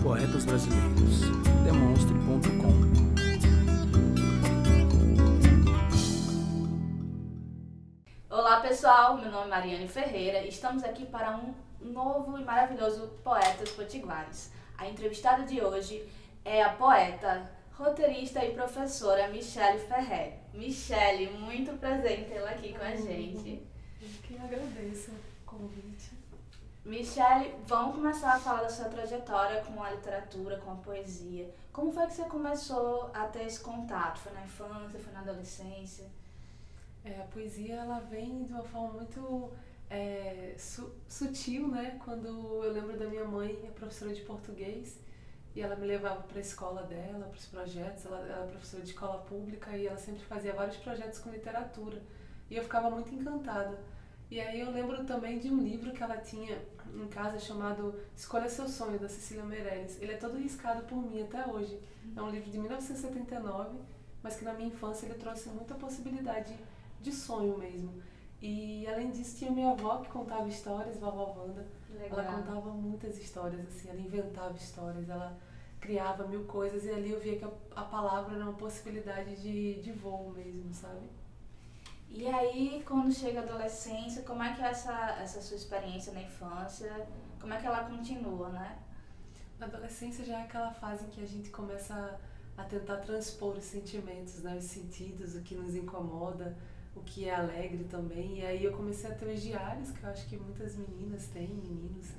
Poetas Brasileiros, demonstre.com. Olá pessoal, meu nome é Mariane Ferreira e estamos aqui para um novo e maravilhoso Poetas Potiguares. A entrevistada de hoje é a poeta, roteirista e professora Michele Ferrer. Michele, muito prazer em tê-la aqui com a gente. Eu que agradeço o convite. Michele, vamos começar a falar da sua trajetória com a literatura, com a poesia. Como foi que você começou a ter esse contato? Foi na infância, foi na adolescência? A poesia ela vem de uma forma muito sutil, né? Quando eu lembro da minha mãe, é professora de português, e ela me levava para a escola dela, para os projetos. Ela é professora de escola pública e ela sempre fazia vários projetos com literatura. E eu ficava muito encantada. E aí eu lembro também de um livro que ela tinha em casa chamado Escolha Seu Sonho, da Cecília Meirelles. Ele é todo riscado por mim até hoje. É um livro de 1979, mas que na minha infância ele trouxe muita possibilidade de sonho mesmo. E além disso tinha minha avó que contava histórias, vovó Wanda. Legal. Ela contava muitas histórias, assim, ela inventava histórias, ela criava mil coisas e ali eu via que a palavra era uma possibilidade de voo mesmo, sabe? E aí, quando chega a adolescência, como é que é essa sua experiência na infância, como é que ela continua, né? Na adolescência já é aquela fase em que a gente começa a tentar transpor os sentimentos, né? Os sentidos, o que nos incomoda, o que é alegre também. E aí eu comecei a ter os diários, que eu acho que muitas meninas têm, meninos,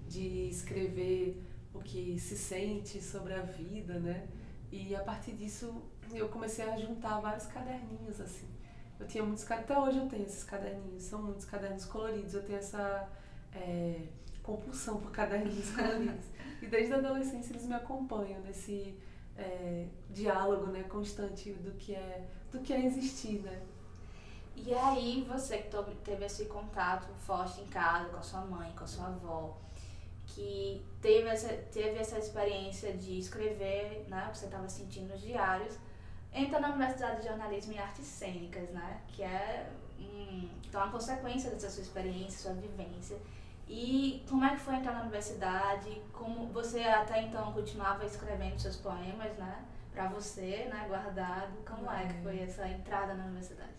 de escrever o que se sente sobre a vida, né? E a partir disso eu comecei a juntar vários caderninhos, assim. Eu tinha muitos cadernos, até hoje eu tenho esses caderninhos, são muitos cadernos coloridos, eu tenho essa compulsão por caderninhos coloridos. E desde a adolescência eles me acompanham nesse diálogo, né, constante do que é existir, né? E aí, você que teve esse contato forte em casa, com a sua mãe, com a sua avó, que teve essa experiência de escrever, né, o que você estava sentindo nos diários, entra na Universidade de Jornalismo e Artes Cênicas, né, que é então, uma consequência dessa sua experiência, sua vivência. E como é que foi entrar na universidade? Como você até então continuava escrevendo seus poemas, né, pra você, né, guardado? Como é que foi essa entrada na universidade?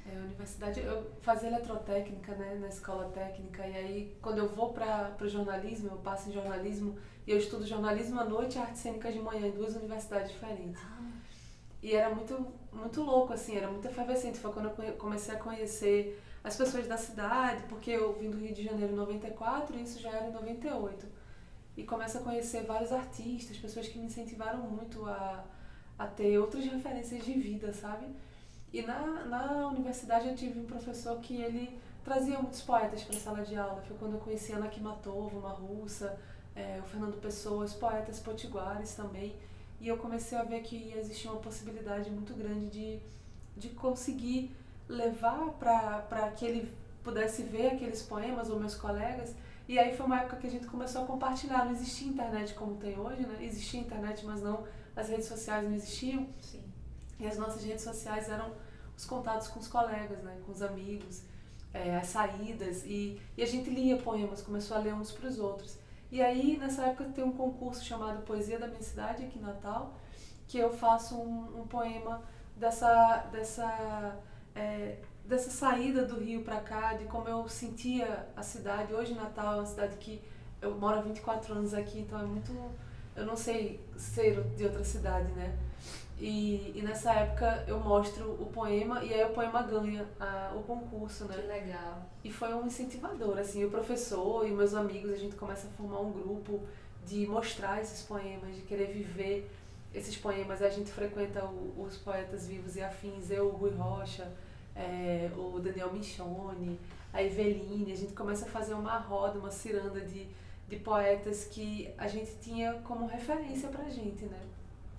A universidade, eu fazia eletrotécnica, né, na escola técnica, e aí quando eu vou para o jornalismo, eu passo em jornalismo, e eu estudo jornalismo à noite e artes cênicas de manhã, em duas universidades diferentes. E era muito, muito louco, assim, era muito efervescente. Foi quando eu comecei a conhecer as pessoas da cidade, porque eu vim do Rio de Janeiro em 94 e isso já era em 98. E começo a conhecer vários artistas, pessoas que me incentivaram muito a ter outras referências de vida, sabe? E na universidade eu tive um professor que ele trazia muitos poetas para a sala de aula. Foi quando eu conheci a Ana Akhmatova, uma russa, o Fernando Pessoa, os poetas potiguares também. E eu comecei a ver que existia uma possibilidade muito grande de conseguir levar para que ele pudesse ver aqueles poemas, ou meus colegas. E aí foi uma época que a gente começou a compartilhar. Não existia internet como tem hoje, né? Existia internet, mas não, as redes sociais não existiam. Sim. E as nossas redes sociais eram os contatos com os colegas, né? Com os amigos, as saídas. E a gente lia poemas, começou a ler uns para os outros. E aí, nessa época, tem um concurso chamado Poesia da Minha Cidade, aqui em Natal, que eu faço um poema dessa saída do Rio para cá, de como eu sentia a cidade. Hoje, Natal é uma cidade que eu moro há 24 anos aqui, então é muito... Eu não sei ser de outra cidade, né? E nessa época eu mostro o poema e aí o poema ganha o concurso, né? Que legal. E foi um incentivador, assim, o professor e meus amigos, a gente começa a formar um grupo de mostrar esses poemas, de querer viver esses poemas. A gente frequenta os poetas vivos e afins, eu, o Rui Rocha, o Daniel Michone, a Eveline. A gente começa a fazer uma roda, uma ciranda de poetas que a gente tinha como referência pra gente, né?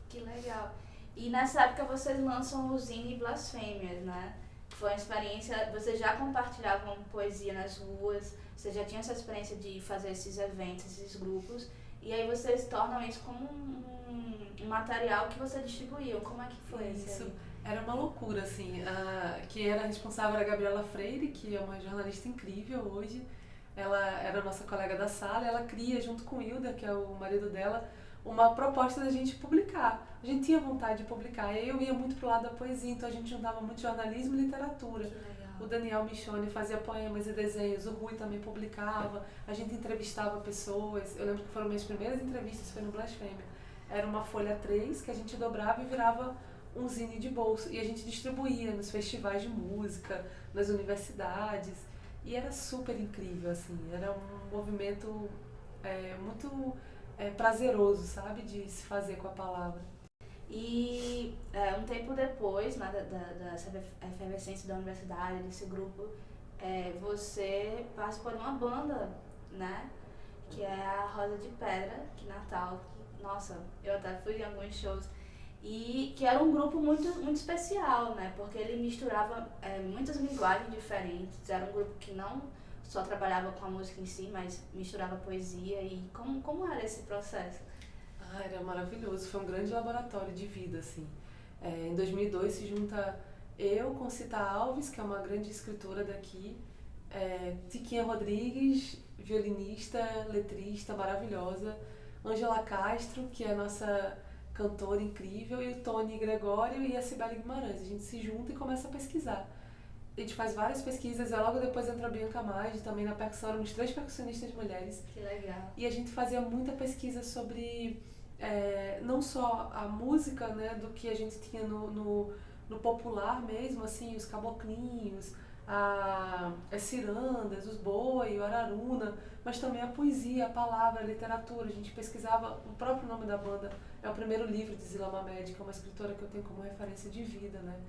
Que legal. E nessa época vocês lançam o Zine Blasfêmias, né? Foi uma experiência, vocês já compartilhavam poesia nas ruas, vocês já tinham essa experiência de fazer esses eventos, esses grupos, e aí vocês tornam isso como um material que vocês distribuíam. Como é que foi isso? Era uma loucura, assim. Que era responsável era a Gabriela Freire, que é uma jornalista incrível hoje. ela era nossa colega da sala, ela cria, junto com o Hilda, que é o marido dela, uma proposta da gente publicar. A gente tinha vontade de publicar, e eu ia muito pro lado da poesia, então a gente juntava muito jornalismo e literatura. Que legal. O Daniel Michoni fazia poemas e desenhos, o Rui também publicava, a gente entrevistava pessoas. Eu lembro que foram minhas primeiras entrevistas, foi no Blasfêmia. Era uma folha 3 que a gente dobrava e virava um zine de bolso. E a gente distribuía nos festivais de música, nas universidades. E era super incrível, assim. Era um movimento muito prazeroso, sabe? De se fazer com a palavra. E um tempo depois, né, dessa efervescência da universidade, desse grupo, você participou de uma banda, né? Que é a Rosa de Pedra, que Natal. Nossa, eu até fui em alguns shows. E que era um grupo muito, muito especial, né? Porque ele misturava muitas linguagens diferentes. Era um grupo que não só trabalhava com a música em si, mas misturava poesia. E como era esse processo? Era maravilhoso, foi um grande laboratório de vida, assim. Em 2002 se junta eu com Cita Alves, que é uma grande escritora daqui, Tiquinha Rodrigues, violinista, letrista, maravilhosa, Ângela Castro, que é a nossa cantora incrível, e o Tony Gregório e a Cibele Guimarães. A gente se junta e começa a pesquisar. A gente faz várias pesquisas, e logo depois entra a Bianca Maggi, também na percussão, éramos 3 percussionistas mulheres. Que legal. E a gente fazia muita pesquisa sobre não só a música, né, do que a gente tinha no popular mesmo, assim, os caboclinhos, as cirandas, os boi, o araruna, mas também a poesia, a palavra, a literatura. A gente pesquisava, o próprio nome da banda é o primeiro livro de Zila Mamed, que é uma escritora que eu tenho como referência de vida, né,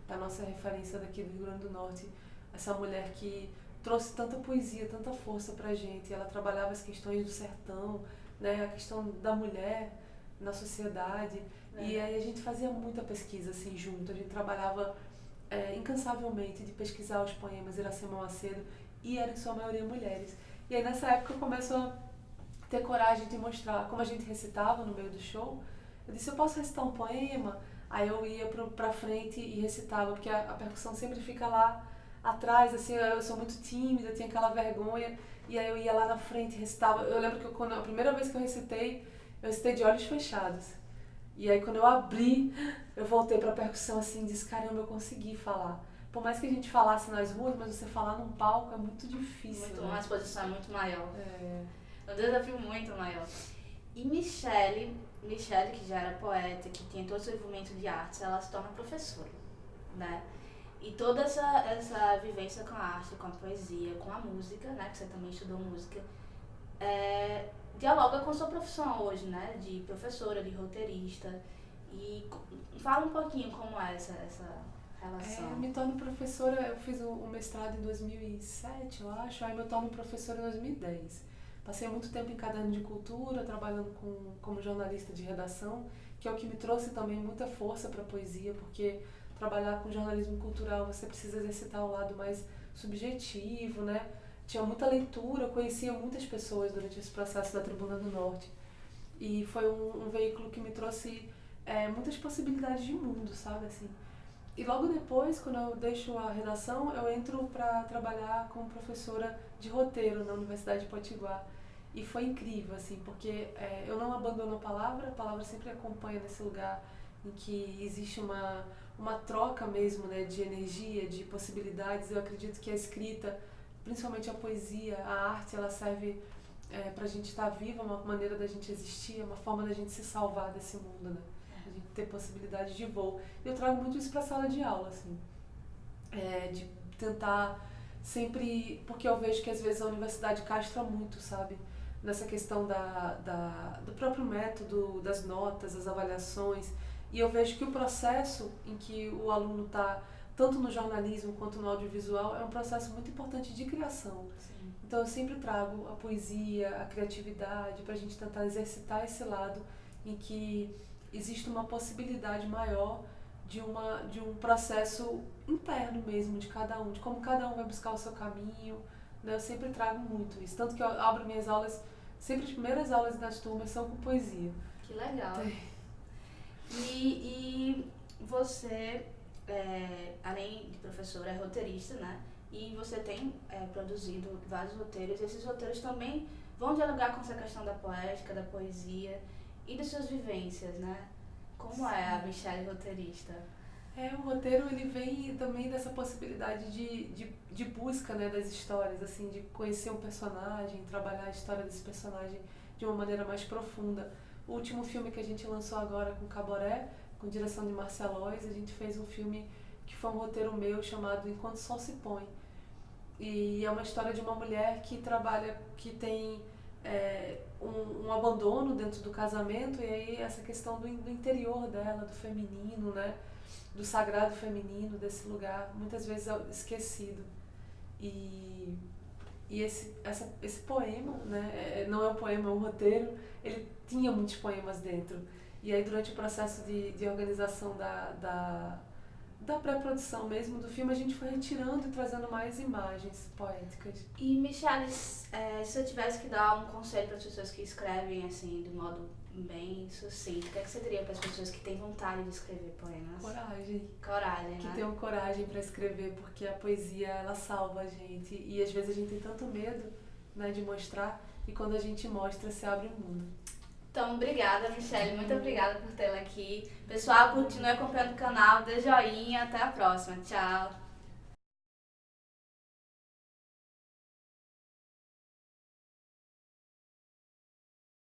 a nossa referência daqui do Rio Grande do Norte, essa mulher que trouxe tanta poesia, tanta força pra gente. Ela trabalhava as questões do sertão, né, a questão da mulher na sociedade. E aí a gente fazia muita pesquisa assim junto. A gente trabalhava incansavelmente de pesquisar os poemas Iracema Macedo, e eram em sua maioria mulheres. E aí nessa época eu começo a ter coragem de mostrar como a gente recitava no meio do show. Eu disse, eu posso recitar um poema? Aí eu ia pra frente e recitava, porque a percussão sempre fica lá atrás, assim, eu sou muito tímida, tinha aquela vergonha, e aí eu ia lá na frente e recitava. Eu lembro que a primeira vez que eu recitei de olhos fechados. E aí quando eu abri, eu voltei pra percussão assim e disse, caramba, eu consegui falar. Por mais que a gente falasse nas ruas, mas você falar num palco é muito difícil. Muito, né? uma exposição muito maior. É Um desafio muito maior. E Michele, que já era poeta, que tinha todo o seu envolvimento de artes, ela se torna professora, né? E toda essa vivência com a arte, com a poesia, com a música, né? Que você também estudou música, dialoga com a sua profissão hoje, né? De professora, de roteirista. E fala um pouquinho como é essa relação. Eu me torno professora, eu fiz o mestrado em 2007, eu acho, aí eu me torno professora em 2010. Passei muito tempo em caderno de cultura, trabalhando como jornalista de redação, que é o que me trouxe também muita força para a poesia, porque trabalhar com jornalismo cultural você precisa exercitar o lado mais subjetivo, né? Tinha muita leitura, eu conhecia muitas pessoas durante esse processo da Tribuna do Norte. E foi um veículo que me trouxe muitas possibilidades de mundo, sabe, assim. E logo depois, quando eu deixo a redação, eu entro para trabalhar como professora de roteiro na Universidade de Potiguar. E foi incrível, assim, porque eu não abandono a palavra sempre acompanha nesse lugar em que existe uma troca mesmo, né, de energia, de possibilidades. Eu acredito que a escrita, principalmente a poesia, a arte, ela serve pra gente estar viva, uma maneira da gente existir, uma forma da gente se salvar desse mundo, né? A gente ter possibilidade de voo. E eu trago muito isso pra sala de aula, assim. De tentar sempre... Porque eu vejo que às vezes a universidade castra muito, sabe? Nessa questão do próprio método, das notas, das avaliações. E eu vejo que o processo em que o aluno está, tanto no jornalismo quanto no audiovisual, é um processo muito importante de criação. Sim. Então eu sempre trago a poesia, a criatividade, para a gente tentar exercitar esse lado em que existe uma possibilidade maior de um processo interno mesmo de cada um, de como cada um vai buscar o seu caminho, né? Eu sempre trago muito isso, tanto que eu abro minhas aulas, sempre as primeiras aulas das turmas são com poesia. Que legal. E você, além de professora, é roteirista, né? E você tem produzido vários roteiros, e esses roteiros também vão dialogar com essa questão da poética, da poesia e das suas vivências, né? Como é a Michelle roteirista? O roteiro ele vem também dessa possibilidade de busca, né, das histórias, assim, de conhecer um personagem, trabalhar a história desse personagem de uma maneira mais profunda. O último filme que a gente lançou agora com Caboré, com direção de Marcelóis, a gente fez um filme que foi um roteiro meu chamado Enquanto o Sol se Põe. E é uma história de uma mulher que trabalha, que tem um abandono dentro do casamento, e aí essa questão do interior dela, do feminino, né? Do sagrado feminino, desse lugar, muitas vezes esquecido. E esse poema, né? Não é um poema, é um roteiro, ele tinha muitos poemas dentro. E aí durante o processo de organização da pré-produção mesmo do filme, a gente foi retirando e trazendo mais imagens poéticas. E, Michelle, se eu tivesse que dar um conselho para as pessoas que escrevem, assim, de modo bem sucinto, o que você diria para as pessoas que têm vontade de escrever poemas? Coragem. Coragem, Que né? tenham coragem para escrever, porque a poesia, ela salva a gente. E às vezes a gente tem tanto medo, né, de mostrar, e quando a gente mostra, se abre um mundo. Então, obrigada, Michelle. Muito obrigada por tê-la aqui. Pessoal, continue acompanhando o canal, dê joinha. Até a próxima. Tchau.